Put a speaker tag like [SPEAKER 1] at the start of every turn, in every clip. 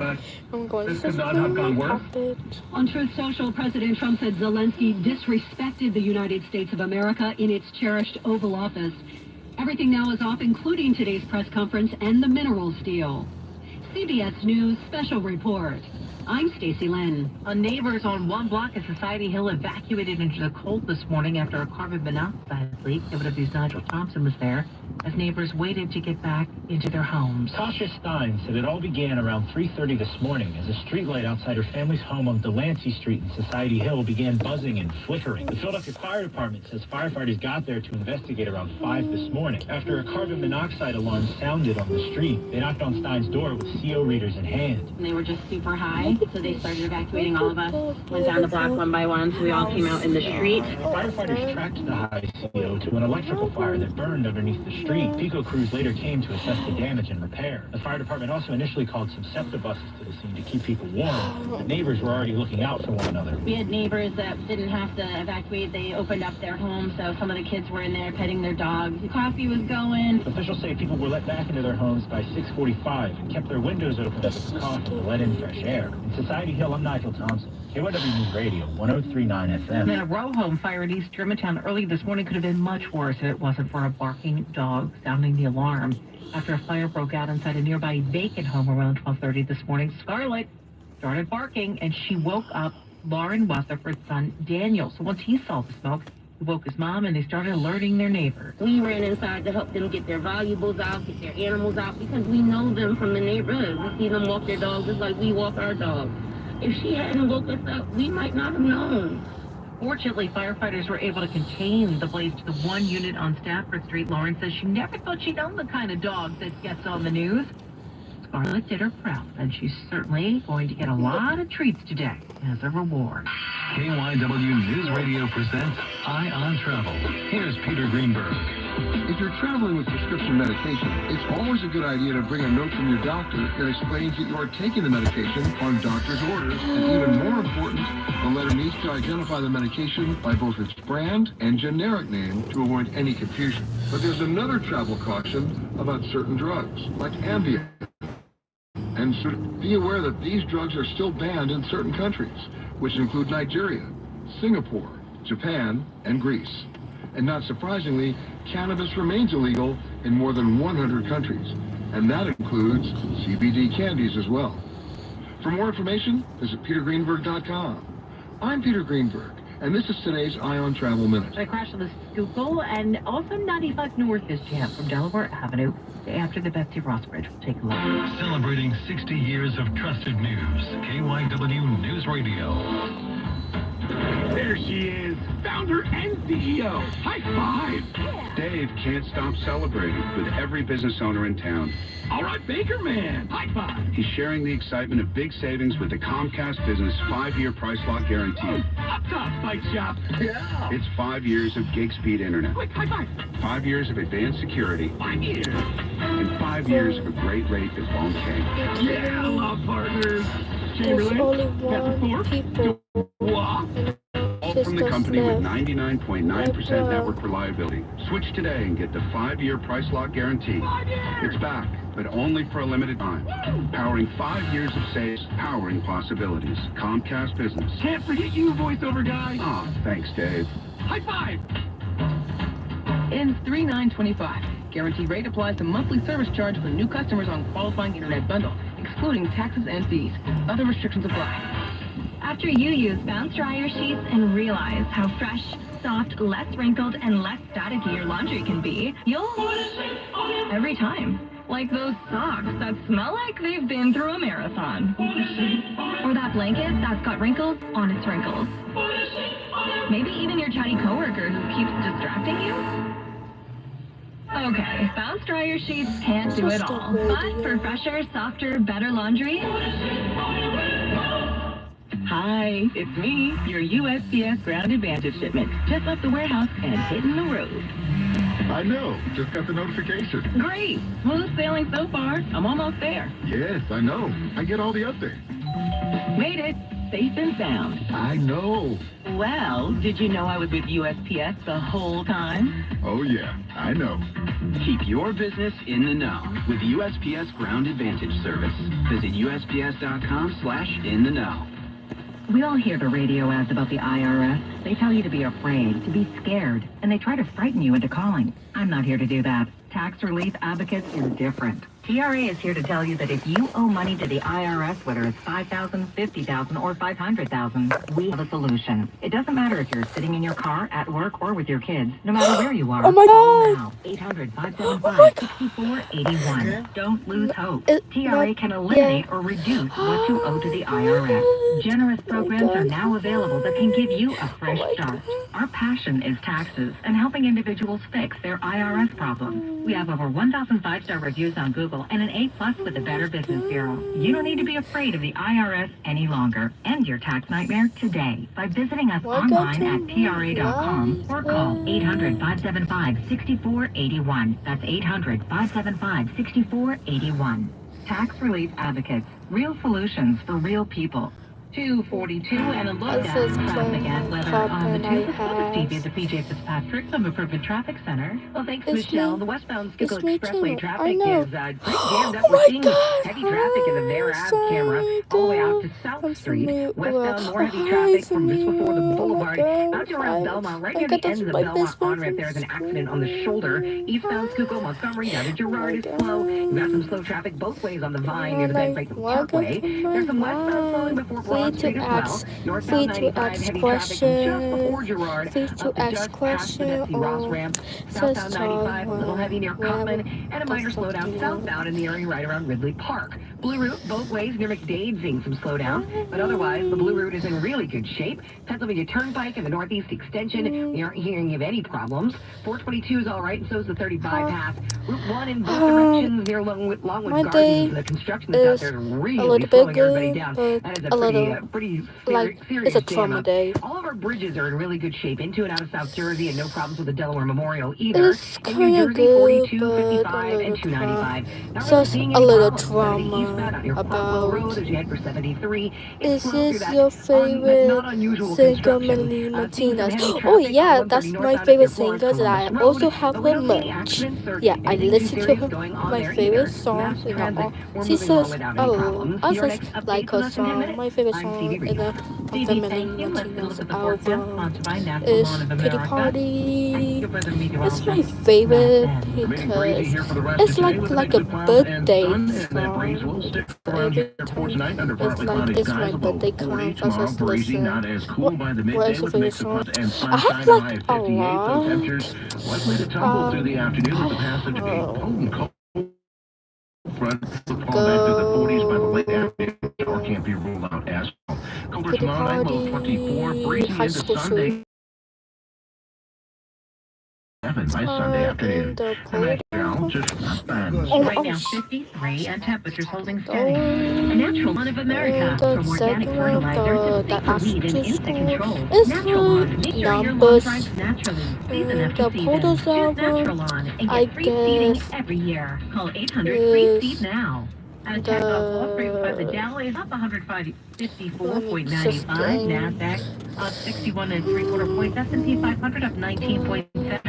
[SPEAKER 1] I'm going to this could have gone worse.
[SPEAKER 2] On Truth Social, President Trump said Zelensky disrespected the United States of America in its cherished Oval Office. Everything now is off, including today's press conference and the minerals deal. CBS News Special Report. I'm Stacey Lynn.
[SPEAKER 3] Neighbors on one block at Society Hill evacuated into the cold this morning after a carbon monoxide leak. WW's Nigel Thompson was there as neighbors waited to get back into their homes.
[SPEAKER 4] Tasha Stein said it all began around 3:30 this morning as a streetlight outside her family's home on Delancey Street in Society Hill began buzzing and flickering. The Philadelphia Fire Department says firefighters got there to investigate around 5 this morning. After a carbon monoxide alarm sounded on the street, they knocked on Stein's door with CO readers in hand.
[SPEAKER 5] And they were just super high, so they started evacuating all of us. Went down the block one by one, so we all came out in the street.
[SPEAKER 4] Firefighters tracked the high CO to an electrical fire that burned underneath the street. PICO crews later came to assess the damage and repair. The fire department also initially called some SEPTA buses to the scene to keep people warm. The neighbors were already looking out for one another.
[SPEAKER 5] We had neighbors that didn't have to evacuate. They opened up their homes, so some of the kids were in there petting their dogs. The coffee was going.
[SPEAKER 4] Officials say people were let back into their homes by 6:45 and kept their windows open as a precaution to let in fresh air. In Society Hill, I'm Nigel Thompson, KYW News Radio, 103.9 FM.
[SPEAKER 3] And a row home fire in East Germantown early this morning could have been much worse if it wasn't for a barking dog sounding the alarm. After a fire broke out inside a nearby vacant home around 12:30 this morning, Scarlett started barking and she woke up Lauren Weatherford's son, Daniel. So once he saw the smoke, he woke his mom and they started alerting their neighbors.
[SPEAKER 6] We ran inside to help them get their valuables out, get their animals out, because we know them from the neighborhood. We see them walk their dogs just like we walk our dogs. If she hadn't woke us up, we might not have known.
[SPEAKER 3] Fortunately, firefighters were able to contain the blaze to the one unit on Stafford Street. Lauren says she never thought she'd own the kind of dog that gets on the news. Scarlett did her proud, and she's certainly going to get a lot of treats today as a reward.
[SPEAKER 7] KYW News Radio presents Eye on Travel. Here's Peter Greenberg.
[SPEAKER 8] If you're traveling with prescription medication, it's always a good idea to bring a note from your doctor that explains that you are taking the medication on doctor's orders, and even more important, the letter needs to identify the medication by both its brand and generic name to avoid any confusion. But there's another travel caution about certain drugs, like Ambien. And so be aware that these drugs are still banned in certain countries, which include Nigeria, Singapore, Japan, and Greece. And not surprisingly, cannabis remains illegal in more than 100 countries, and that includes CBD candies as well. For more information, visit petergreenberg.com. I'm Peter Greenberg, and this is today's Eye on Travel Minute.
[SPEAKER 3] I crashed on the Schuylkill, and also 95 North is jammed from Delaware Avenue after the Betsy Ross Bridge. We'll take a look.
[SPEAKER 7] Celebrating 60 years of trusted news. KYW News Radio.
[SPEAKER 1] There she is, founder and CEO. High five.
[SPEAKER 9] Dave can't stop celebrating with every business owner in town.
[SPEAKER 1] All right, Baker Man. High five.
[SPEAKER 9] He's sharing the excitement of big savings with the Comcast Business 5-year price lock guarantee.
[SPEAKER 1] Up top, Bike Shop. Yeah.
[SPEAKER 9] It's 5 years of gig speed internet.
[SPEAKER 1] Quick, high five.
[SPEAKER 9] 5 years of advanced security.
[SPEAKER 1] 5 years.
[SPEAKER 9] And 5 years of a great rate that won't change.
[SPEAKER 1] Yeah, love partners. Chamberlain, got the fork. Walk.
[SPEAKER 9] All from the company with 99.9% network reliability. Switch today and get the 5-year price lock guarantee.
[SPEAKER 1] 5 years.
[SPEAKER 9] It's back, but only for a limited time. Powering 5 years of saves, powering possibilities. Comcast Business.
[SPEAKER 1] Can't forget you, voiceover guy.
[SPEAKER 9] Oh, thanks, Dave.
[SPEAKER 1] High five.
[SPEAKER 10] Ends 3/9/25. Guarantee rate applies to monthly service charge for new customers on qualifying internet bundle, excluding taxes and fees. Other restrictions apply.
[SPEAKER 11] After you use Bounce Dryer Sheets and realize how fresh, soft, less wrinkled, and less staticky your laundry can be, you'll every time. Like those socks that smell like they've been through a marathon. Or that blanket that's got wrinkles on its wrinkles. Maybe even your chatty coworker who keeps distracting you. Okay, Bounce Dryer Sheets can't do it all. But for fresher, softer, better laundry...
[SPEAKER 10] Hi, it's me, your USPS Ground Advantage shipment. Just left the warehouse and hitting the road.
[SPEAKER 8] I know. Just got the notification.
[SPEAKER 10] Great. Smooth sailing so far. I'm almost there.
[SPEAKER 8] Yes, I know. I get all the updates.
[SPEAKER 10] Made it.
[SPEAKER 3] safe and sound.
[SPEAKER 1] I know.
[SPEAKER 3] Well, did you know I was with USPS the whole time?
[SPEAKER 1] Oh, yeah, I know.
[SPEAKER 12] Keep your business in the know with USPS Ground Advantage Service. Visit USPS.com/in-the-know.
[SPEAKER 3] We all hear the radio ads about the IRS. They tell you to be afraid, to be scared, and they try to frighten you into calling. I'm not here to do that. Tax Relief Advocates is different. TRA is here to tell you that if you owe money to the IRS, whether it's $5,000, $50,000, or $500,000, we have a solution. It doesn't matter if you're sitting in your car, at work, or with your kids. No matter where you are.
[SPEAKER 13] Oh my God.
[SPEAKER 3] Call now. 800-575-6481. Don't lose hope. TRA can eliminate or reduce what you owe to the IRS. Generous programs are now available that can give you a fresh start. Our passion is taxes and helping individuals fix their IRS problems. We have over 1,000 5-star reviews on Google and an A+ with the Better Business Bureau. You don't need to be afraid of the IRS any longer. End your tax nightmare today by visiting us online at TRA.com or call 800-575-6481. That's 800-575-6481. Tax Relief Advocates. Real solutions for real people. 242 and a look at traffic at weather on the 2 Stevie at the PJ Fitzpatrick from Improvement Traffic Center. Well, thanks, Michelle. The westbound Schuylkill Expressway traffic is pretty jammed up. We're seeing heavy traffic in the VARAB camera all the way out to South Street. Westbound, more heavy traffic from just before the boulevard out to around Belmont. Right near the end of the Belmont on-ramp, there's an accident on the shoulder. Eastbound Schuylkill, Montgomery, down to Girard is slow. You've got some slow traffic both ways on the Vine near the Ben Franklin Parkway. There's some westbound slowing before
[SPEAKER 13] Free to ask question. Free to ask question.
[SPEAKER 3] Southbound 95, a little heavy near Common, and a minor slowdown southbound in the area right around Ridley Park. Blue Route both ways near McDade, seeing some slowdown, but otherwise the Blue Route is in really good shape. Pennsylvania Turnpike and the Northeast Extension, we aren't hearing of any problems. 422 is all right, and so is the 30 bypass. Route 1 in both directions near Longwood Gardens, and the construction that's out there is really slowing everybody down. That is a pretty serious
[SPEAKER 13] trauma day.
[SPEAKER 3] All of our bridges are in really good shape, into and out of South Jersey, and no problems with the Delaware Memorial either.
[SPEAKER 13] It's kind of good,
[SPEAKER 3] 42, 55, and 295.
[SPEAKER 13] Just a little trauma about. Is this your favorite singer, Melanie Martinez? Oh yeah, that's my favorite singer that I also have her merch. Yeah, I listen to her, my favorite songs. She says, oh, I just like her song. My favorite song in the Melanie Martinez album is Pity Party. It's my favorite because it's like a birthday song. Every time it's my birthday comes, I just listen. What is your favorite song? I have like a lot.
[SPEAKER 9] Front will fall back to the 40s by the late afternoon or can't be ruled out as well. Colder tomorrow night, low 24, breezy into Sunday. 7 by Sunday afternoon.
[SPEAKER 3] Right now, 53, and temperatures holding steady. A natural one of America from organic fertilizer to take the lead in insect control. Natural Lawn. Make sure your lawn thrives naturally. Season after season. Choose Natural Lawn and get free seeding every year. Call 800-FREE-SEED now. And tech Wall Street by the Dow is up 154.95. NASDAQ up 61 3/4 points. S&P 500 up 19.7.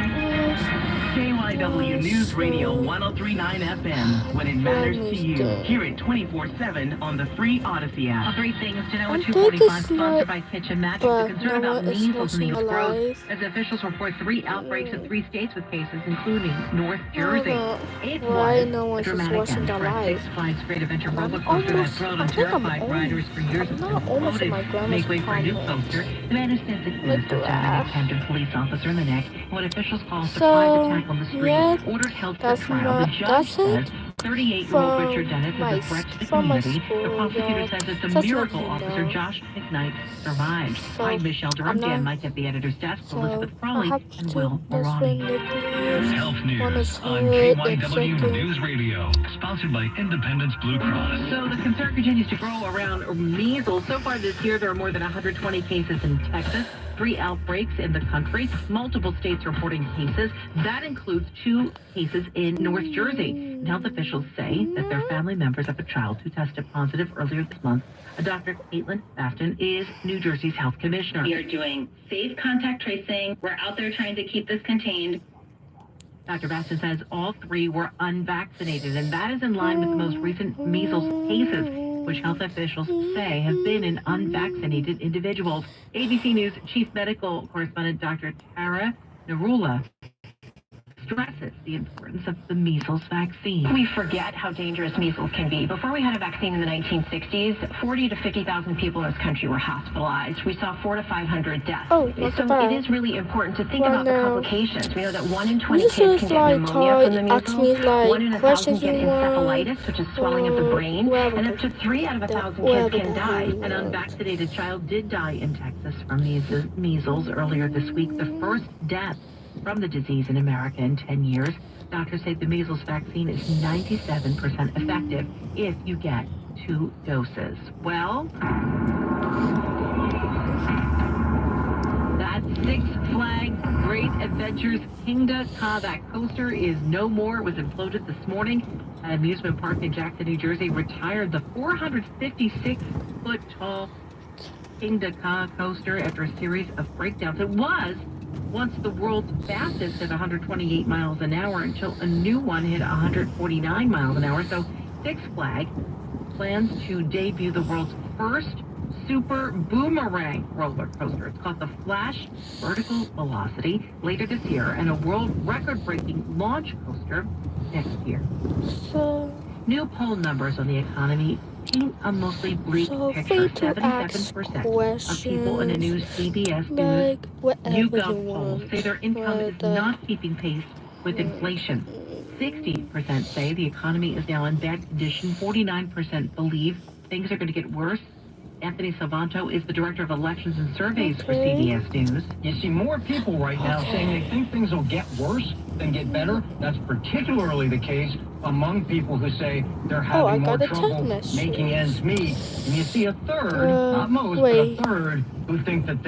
[SPEAKER 3] KYW News Radio 103.9 FM. When it matters to you. Hear it 24/7 on the free Odyssey app. 3 things to know at 2:45, sponsored by Pitch and Match. The concern about measles and the growth as officials report 3 outbreaks in 3 states with cases, including North Jersey. It was a dramatic end for a 6-flight straight adventure roller coaster that thrilled and terrified riders for years has been exploded. Make way for a new coaster. The man who says it was to an attendant police officer in the neck. What officials call surprise attack on the street. Orders held for trial. The judge says 38-year-old Richard Dennis is a threat to the community. The prosecutor says it's a miracle Officer Josh McKnight survived. I'm Michelle Durham, Dan Mike at the editor's desk, Elizabeth Frawley, and Will Morani.
[SPEAKER 7] Health News on KYW News Radio, sponsored by Independence Blue Cross.
[SPEAKER 3] So the concern continues to grow around measles. So far this year, there are more than 120 cases in Texas. 3 outbreaks in the country, multiple states reporting cases. That includes 2 cases in North Jersey. And health officials say that they're family members of a child who tested positive earlier this month. Dr. Caitlin Baston is New Jersey's health commissioner.
[SPEAKER 14] We are doing safe contact tracing. We're out there trying to keep this contained.
[SPEAKER 3] Dr. Baston says all 3 were unvaccinated, and that is in line with the most recent measles cases, which health officials say have been in unvaccinated individuals. ABC News Chief Medical Correspondent Dr. Tara Narula stresses the importance of the measles vaccine.
[SPEAKER 15] We forget how dangerous measles can be. Before we had a vaccine in the 1960s, 40 to 50,000 people in this country were hospitalized. We saw 400 to 500 deaths.
[SPEAKER 13] So
[SPEAKER 15] it is really important to think about the complications. We know that 1 in 20
[SPEAKER 13] this
[SPEAKER 15] kids
[SPEAKER 13] is
[SPEAKER 15] can get pneumonia from the
[SPEAKER 13] ask me
[SPEAKER 15] measles.
[SPEAKER 13] like
[SPEAKER 15] 1 in 1,000 get encephalitis, which is swelling of the brain, and up to 3 out of 1,000 kids can die.
[SPEAKER 3] An unvaccinated child did die in Texas from measles earlier this week, the first death from the disease in America in 10 years. Doctors say the measles vaccine is 97% effective if you get 2 doses. Well, that Six Flags Great Adventures Kingda Ka, that coaster is no more. It was imploded this morning. An amusement park in Jackson, New Jersey retired the 456-foot tall Kingda Ka coaster after a series of breakdowns. It was once the world's fastest at 128 miles an hour until a new one hit 149 miles an hour. So Six Flags plans to debut the world's first super boomerang roller coaster. It's called the Flash Vertical Velocity later this year, and a world record-breaking launch coaster next year.
[SPEAKER 13] So,
[SPEAKER 3] new poll numbers on the economy paint a mostly bleak picture. 77% of people in a new CBS News YouGov poll say their income is not keeping pace with inflation. 60% say the economy is now in bad condition. 49% believe things are going to get worse. Anthony Salvanto is the director of elections and surveys for CBS News.
[SPEAKER 16] You see more people right now saying they think things will get worse than get better. That's particularly the case among people who say they're having more trouble making ends meet. And you see a third, not most, but a third, who think that